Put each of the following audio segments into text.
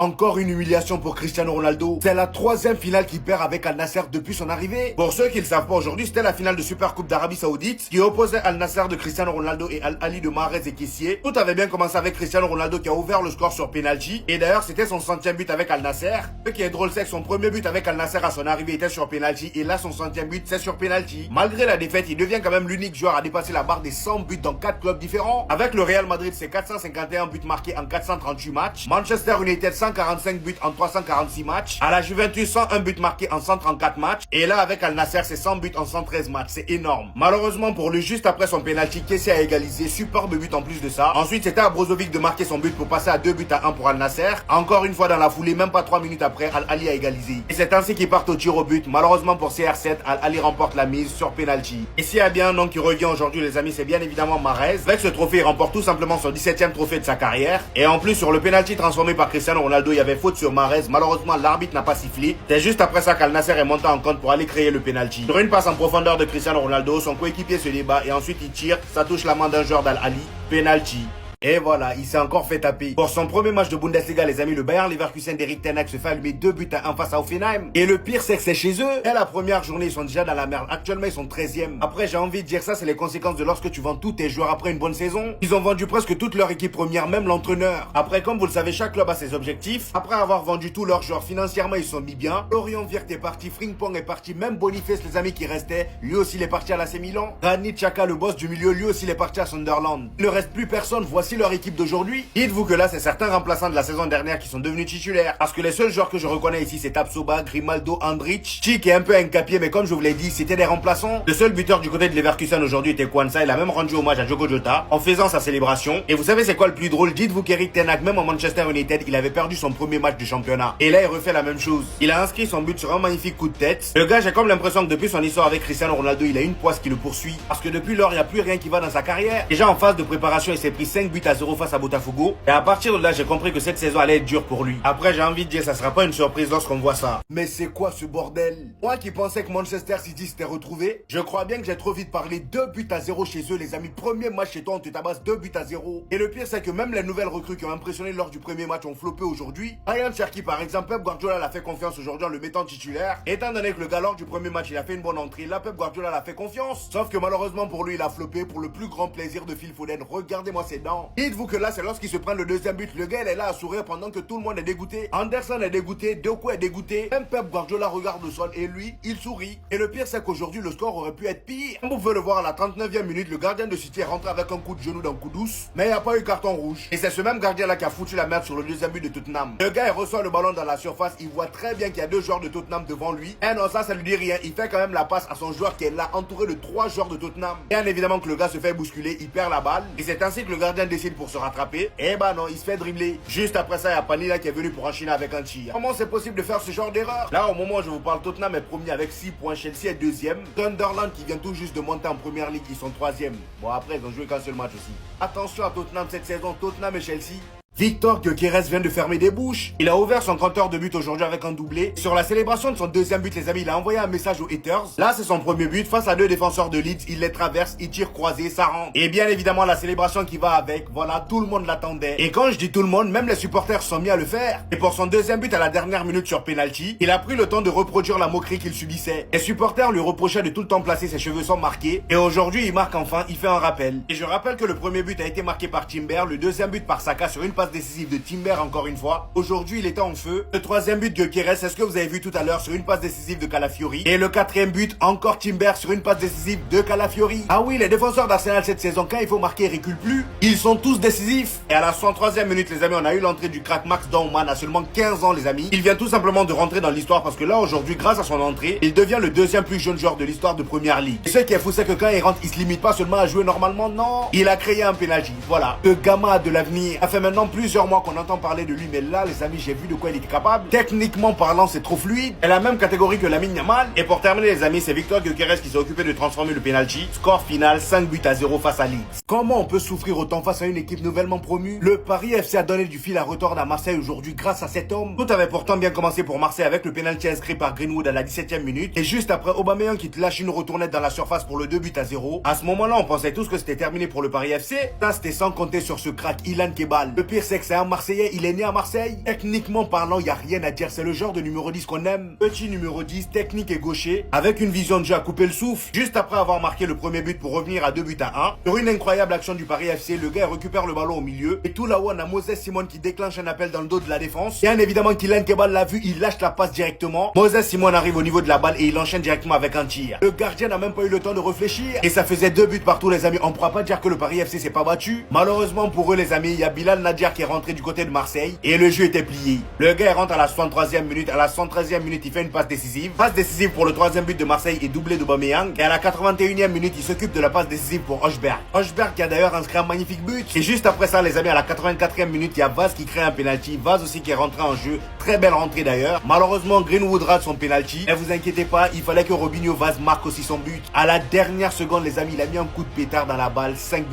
Encore une humiliation pour Cristiano Ronaldo. C'est la troisième finale qu'il perd avec Al Nassr depuis son arrivée. Pour ceux qui ne le savent pas aujourd'hui, c'était la finale de Super Coupe d'Arabie Saoudite qui opposait Al Nassr de Cristiano Ronaldo et Al Ahly de Mahrez et Kessié. Tout avait bien commencé avec Cristiano Ronaldo qui a ouvert le score sur penalty. Et d'ailleurs, c'était son 100e but avec Al Nassr. Ce qui est drôle, c'est que son premier but avec Al Nassr à son arrivée était sur penalty. Et là, son 100e but, c'est sur penalty. Malgré la défaite, il devient quand même l'unique joueur à dépasser la barre des 100 buts dans 4 clubs différents. Avec le Real Madrid, c'est 451 buts marqués en 438 matchs. Manchester United, 145 buts en 346 matchs. À la Juventus, 101 buts marqués en 134 matchs. Et là, avec Al Nassr, c'est 100 buts en 113 matchs. C'est énorme. Malheureusement pour lui, juste après son penalty, Kessié a égalisé. Superbe but en plus de ça. Ensuite, c'était à Brozovic de marquer son but pour passer à 2 buts à 1 pour Al Nassr. Encore une fois dans la foulée, même pas 3 minutes après, Al Ahly a égalisé. Et c'est ainsi qu'ils partent au tir au but. Malheureusement pour CR7, Al Ahly remporte la mise sur penalty. Et s'il y a bien un nom qui revient aujourd'hui, les amis, c'est bien évidemment Mahrez. Avec ce trophée, il remporte tout simplement son 17e trophée de sa carrière. Et en plus, sur le penalty transformé par Cristiano Ronaldo, il y avait faute sur Mahrez. Malheureusement, l'arbitre n'a pas sifflé. C'est juste après ça qu'Al Nassr est monté en compte pour aller créer le penalty. Sur une passe en profondeur de Cristiano Ronaldo, son coéquipier se débat et ensuite il tire. Ça touche la main d'un joueur d'Al Ahly. Penalty. Et voilà, il s'est encore fait taper. Pour son premier match de Bundesliga, les amis, le Bayern Leverkusen d'Erik ten Hag se fait allumer 2 buts à 1 face à Hoffenheim. Et le pire, c'est que c'est chez eux. Et la première journée, ils sont déjà dans la merde. Actuellement, ils sont 13e. Après, j'ai envie de dire ça, c'est les conséquences de lorsque tu vends tous tes joueurs après une bonne saison. Ils ont vendu presque toute leur équipe première, même l'entraîneur. Après, comme vous le savez, chaque club a ses objectifs. Après avoir vendu tous leurs joueurs financièrement, ils sont mis bien. Lorient Wirtz est parti, Frimpong est parti, même Boniface, les amis qui restaient, lui aussi il est parti à l'AC Milan. Granit Xhaka, le boss du milieu, lui aussi il est parti à Sunderland. Il ne reste plus personne, voici leur équipe d'aujourd'hui. Dites-vous que là, c'est certains remplaçants de la saison dernière qui sont devenus titulaires. Parce que les seuls joueurs que je reconnais ici, c'est Tapsoba, Grimaldo, Andrich, Chic et un peu Nkapié, mais comme je vous l'ai dit, c'était des remplaçants. Le seul buteur du côté de Leverkusen aujourd'hui était Kwanza. Il a même rendu hommage à Diogo Jota en faisant sa célébration. Et vous savez c'est quoi le plus drôle? Dites-vous qu'Erik ten Hag, même en Manchester United, il avait perdu son premier match du championnat. Et là, il refait la même chose. Il a inscrit son but sur un magnifique coup de tête. Le gars, j'ai comme l'impression que depuis son histoire avec Cristiano Ronaldo, il a une poisse qui le poursuit. Parce que depuis lors, il n'y a plus rien qui va dans sa carrière. Déjà en phase de préparation, il s'est pris 5 buts à 0 face à Botafogo. Et à partir de là, j'ai compris que cette saison allait être dure pour lui. Après, j'ai envie de dire, ça sera pas une surprise lorsqu'on voit ça. Mais c'est quoi ce bordel? Moi qui pensais que Manchester City s'était retrouvé, je crois bien que j'ai trop vite parlé. 2 buts à 0 chez eux, les amis. Premier match chez toi, on te tabasse 2 buts à 0. Et le pire, c'est que même les nouvelles recrues qui ont impressionné lors du premier match ont floppé aujourd'hui. Ryan Cherki, par exemple, Pep Guardiola l'a fait confiance aujourd'hui en le mettant titulaire. Étant donné que le gars lors du premier match, il a fait une bonne entrée, là, Pep Guardiola l'a fait confiance. Sauf que malheureusement pour lui, il a floppé pour le plus grand plaisir de Phil Foden. Regardez-moi ses dents. Dites-vous que là, c'est lorsqu'il se prend le deuxième but, le gars il est là à sourire pendant que tout le monde est dégoûté. Anderson est dégoûté, Doku est dégoûté. Même Pep Guardiola regarde le sol et lui, il sourit. Et le pire, c'est qu'aujourd'hui, le score aurait pu être pire. Comme vous pouvez le voir à la 39e minute, le gardien de City est rentré avec un coup de genou d'un coup douce, mais il n'y a pas eu carton rouge. Et c'est ce même gardien là qui a foutu la merde sur le deuxième but de Tottenham. Le gars il reçoit le ballon dans la surface, il voit très bien qu'il y a 2 joueurs de Tottenham devant lui. Et non, ça lui dit rien. Il fait quand même la passe à son joueur qui est là, entouré de 3 joueurs de Tottenham. Bien évidemment que le gars se fait bousculer, il perd la balle. Et c'est ainsi que le gardien décide pour se rattraper. Et bah non, il se fait dribbler. Juste après ça, il y a Panila qui est venu pour enchaîner avec un tir. Comment c'est possible de faire ce genre d'erreur? Là, au moment où je vous parle, Tottenham est premier avec 6 points. Chelsea est deuxième. Sunderland qui vient tout juste de monter en première ligue, ils sont troisième. Bon, après, ils ont joué qu'un seul match aussi. Attention à Tottenham cette saison, Tottenham et Chelsea. Victor Gyökeres vient de fermer des bouches. Il a ouvert son compteur de but aujourd'hui avec un doublé. Sur la célébration de son deuxième but, les amis, il a envoyé un message aux haters. Là, c'est son premier but. Face à 2 défenseurs de Leeds, il les traverse, il tire croisé, ça rentre. Et bien évidemment, la célébration qui va avec, voilà, tout le monde l'attendait. Et quand je dis tout le monde, même les supporters sont mis à le faire. Et pour son deuxième but à la dernière minute sur penalty, il a pris le temps de reproduire la moquerie qu'il subissait. Les supporters lui reprochaient de tout le temps placer ses cheveux sans marquer. Et aujourd'hui, il marque enfin, il fait un rappel. Et je rappelle que le premier but a été marqué par Timber, le deuxième but par Saka sur une passe décisive de Timber encore une fois. Aujourd'hui, il était en feu. Le troisième but de Gyökeres, c'est ce que vous avez vu tout à l'heure sur une passe décisive de Calafiori. Et le quatrième but, encore Timber sur une passe décisive de Calafiori. Ah oui, les défenseurs d'Arsenal cette saison, quand il faut marquer, ils reculent plus. Ils sont tous décisifs. Et à la 103e minute, les amis, on a eu l'entrée du crack Max Daumann à seulement 15 ans, les amis. Il vient tout simplement de rentrer dans l'histoire parce que là, aujourd'hui, grâce à son entrée, il devient le deuxième plus jeune joueur de l'histoire de Première Ligue. Et ce qui est fou, c'est que quand il rentre, il se limite pas seulement à jouer normalement, non. Il a créé un penalty. Voilà. Le gamin a de l'avenir. Ça fait maintenant plusieurs mois qu'on entend parler de lui, mais là, les amis, j'ai vu de quoi il est capable. Techniquement parlant, c'est trop fluide. Elle a la même catégorie que Lamine Yamal. Et pour terminer, les amis, c'est Victor Gyökeres qui s'est occupé de transformer le penalty. Score final, 5 buts à 0 face à Leeds. Comment on peut souffrir autant face à une équipe nouvellement promue? Le Paris FC a donné du fil à retordre à Marseille aujourd'hui grâce à cet homme. Tout avait pourtant bien commencé pour Marseille avec le penalty inscrit par Greenwood à la 17e minute. Et juste après, Aubameyang qui te lâche une retournette dans la surface pour le 2 buts à 0. À ce moment-là, on pensait tous que c'était terminé pour le Paris FC. Ça, c'était sans compter sur ce crack Ilan Kebal. Le pire, pire, c'est que c'est un Marseillais, il est né à Marseille. Techniquement parlant, il n'y a rien à dire. C'est le genre de numéro 10 qu'on aime. Petit numéro 10, technique et gaucher, avec une vision de jeu à couper le souffle. Juste après avoir marqué le premier but pour revenir à 2-1. Sur une incroyable action du Paris FC, le gars récupère le ballon au milieu. Et tout là-haut, on a Moses Simon qui déclenche un appel dans le dos de la défense. Bien évidemment, Kylian Kebal l'a vu, il lâche la passe directement. Moses Simon arrive au niveau de la balle et il enchaîne directement avec un tir. Le gardien n'a même pas eu le temps de réfléchir. Et ça faisait 2 buts partout, les amis. On ne pourra pas dire que le Paris FC s'est pas battu. Malheureusement pour eux, les amis, il y a Bilal Nadir qui est rentré du côté de Marseille. Et le jeu était plié. Le gars rentre à la 63e minute. À la 113e minute, il fait une passe décisive. Passe décisive pour le 3e but de Marseille et doublé de Aubameyang. Et à la 81e minute, il s'occupe de la passe décisive pour Hochberg. Hochberg qui a d'ailleurs inscrit un magnifique but. Et juste après ça, les amis, à la 84e minute, il y a Vaz qui crée un penalty. Vaz aussi qui est rentré en jeu. Très belle rentrée d'ailleurs. Malheureusement, Greenwood rate son penalty. Et vous inquiétez pas, il fallait que Robinho Vaz marque aussi son but. À la dernière seconde, les amis, il a mis un coup de pétard dans la balle. 5-2.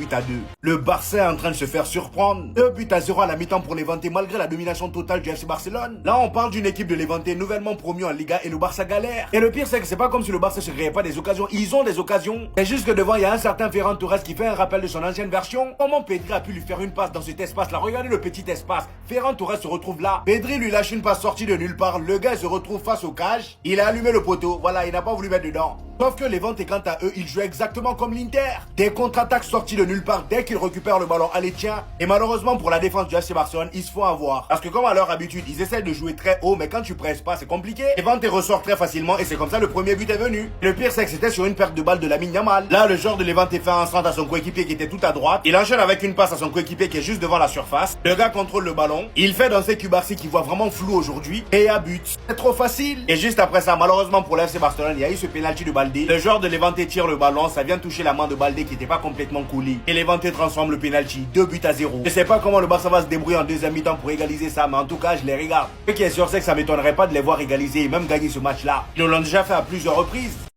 Le Barça est en train de se faire surprendre. 2-0 à la mi-temps pour Levante malgré la domination totale du FC Barcelone. Là, on parle d'une équipe de Levante nouvellement promue en Liga et le Barça galère. Et le pire, c'est que c'est pas comme si le Barça se créait pas des occasions. Ils ont des occasions. C'est juste que devant, il y a un certain Ferran Torres qui fait un rappel de son ancienne version. Comment Pedri a pu lui faire une passe dans cet espace-là? Regardez le petit espace. Ferran Torres se retrouve là. Pedri lui lâche une passe sortie de nulle part. Le gars se retrouve face au cage. Il a allumé le poteau. Voilà, il n'a pas voulu mettre dedans. Sauf que Levante, quant à eux, ils jouent exactement comme l'Inter. Des contre-attaques sorties de nulle part dès qu'ils récupèrent le ballon. Allez, tiens. Et malheureusement pour la défense du FC Barcelone, ils se font avoir. Parce que comme à leur habitude, ils essaient de jouer très haut, mais quand tu presses pas, c'est compliqué. Levante ressort très facilement et c'est comme ça le premier but est venu. Et le pire, c'est que c'était sur une perte de balle de Lamine Yamal. Là, le joueur de Levante fait un centre à son coéquipier qui était tout à droite. Il enchaîne avec une passe à son coéquipier qui est juste devant la surface. Le gars contrôle le ballon. Il fait danser Cubarsi qui voit vraiment flou aujourd'hui. Et à but. C'est trop facile. Et juste après ça, malheureusement pour le FC Barcelone, il y a eu ce penalty de Baldé. Le joueur de Levante tire le ballon, ça vient toucher la main de Baldé qui n'était pas complètement coulée. Et Levante transforme le penalty, 2-0. Je sais pas comment le Barça va se débrouiller en deuxième mi-temps pour égaliser ça, mais en tout cas, je les regarde. Ce qui est sûr, c'est que ça m'étonnerait pas de les voir égaliser et même gagner ce match-là. Ils l'ont déjà fait à plusieurs reprises.